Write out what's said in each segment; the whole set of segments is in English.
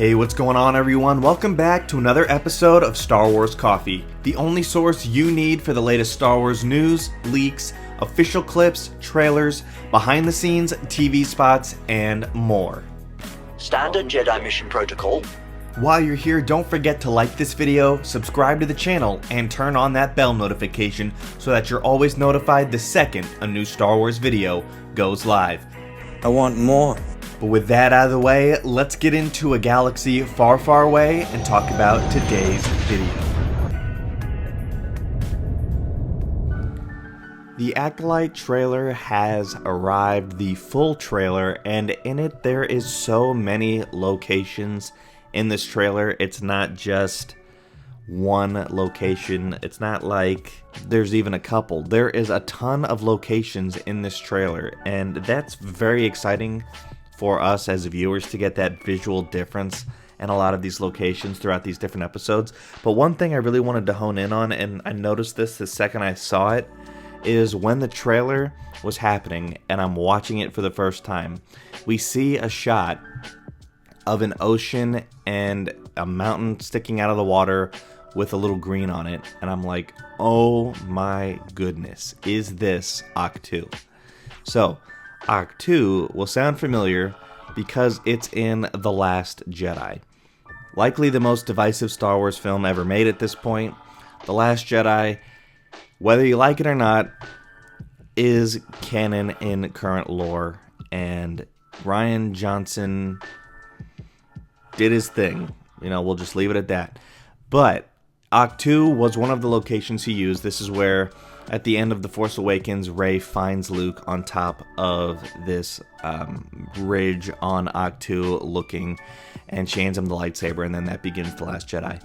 Hey, what's going on everyone? Welcome back to another episode of Star Wars Coffee, the only source you need for the latest Star Wars news, leaks, official clips, trailers, behind the scenes, TV spots, and more. Standard Jedi mission protocol. While you're here, don't forget to like this video, subscribe to the channel, and turn on that bell notification so that you're always notified the second a new Star Wars video goes live. I want more. But with that out of the way, let's get into a galaxy far, far away and talk about today's video. The Acolyte trailer has arrived, the full trailer, and in it there is so many locations in this trailer. It's not just one location. It's not like there's even a couple. There is a ton of locations in this trailer, and that's very exciting for us as viewers to get that visual difference in a lot of these locations throughout these different episodes. But one thing I really wanted to hone in on, and I noticed this the second I saw it, is when the trailer was happening and I'm watching it for the first time, we see a shot of an ocean and a mountain sticking out of the water with a little green on it, and I'm like, oh my goodness, is this Ahch-To? So Ahch-To will sound familiar because it's in The Last Jedi. Likely the most divisive Star Wars film ever made at this point. The Last Jedi, whether you like it or not, is canon in current lore, and Rian Johnson did his thing. You know, we'll just leave it at that. But Ahch-To was one of the locations he used. This is where, at the end of The Force Awakens, Rey finds Luke on top of this ridge on Ahch-To looking, and she hands him the lightsaber, and then that begins The Last Jedi.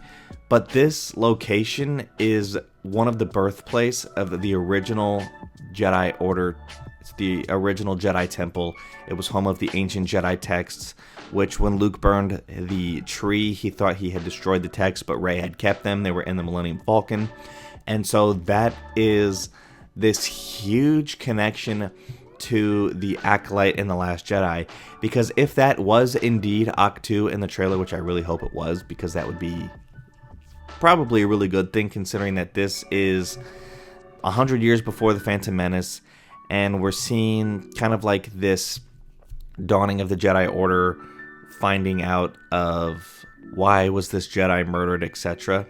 But this location is one of the birthplace of the original Jedi Order. It's the original Jedi Temple. It was home of the ancient Jedi texts, which when Luke burned the tree, he thought he had destroyed the texts, but Rey had kept them. They were in the Millennium Falcon. And so that is this huge connection to the Acolyte in The Last Jedi. Because if that was indeed Ahch-To in the trailer, which I really hope it was, because that would be probably a really good thing, considering that this is 100 years before The Phantom Menace, and we're seeing kind of like this dawning of the Jedi Order, finding out of why was this Jedi murdered, etc.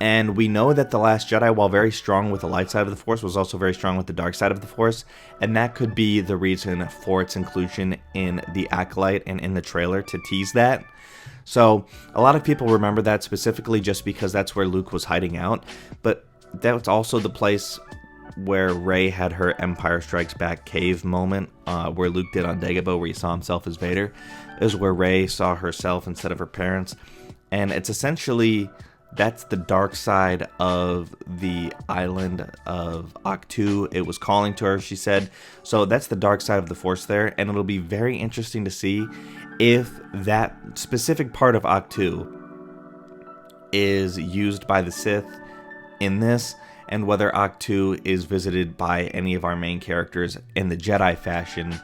And we know that The Last Jedi, while very strong with the light side of the Force, was also very strong with the dark side of the Force, and that could be the reason for its inclusion in the Acolyte and in the trailer, to tease that. So a lot of people remember that specifically just because that's where Luke was hiding out, but that was also the place where Rey had her Empire Strikes Back cave moment, where Luke did on Dagobah, where he saw himself as Vader. It was where Rey saw herself instead of her parents, and it's essentially, that's the dark side of the island of Ahch-To. It was calling to her, she said. So that's the dark side of the Force there, and it'll be very interesting to see if that specific part of Ahch-To is used by the Sith in this, and whether Ahch-To is visited by any of our main characters in the Jedi fashion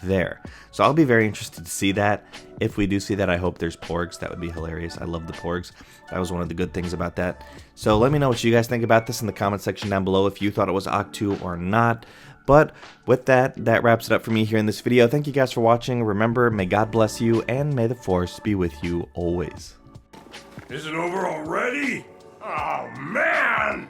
there. So I'll be very interested to see that. If we do see that, I hope there's porgs. That would be hilarious. I love the porgs. That was one of the good things about that. So let me know what you guys think about this in the comment section down below, if you thought it was Ahch-To or not. But with that wraps it up for me here in this video. Thank you guys for watching. Remember, may God bless you, and may the Force be with you always. Is it over already? Oh, man!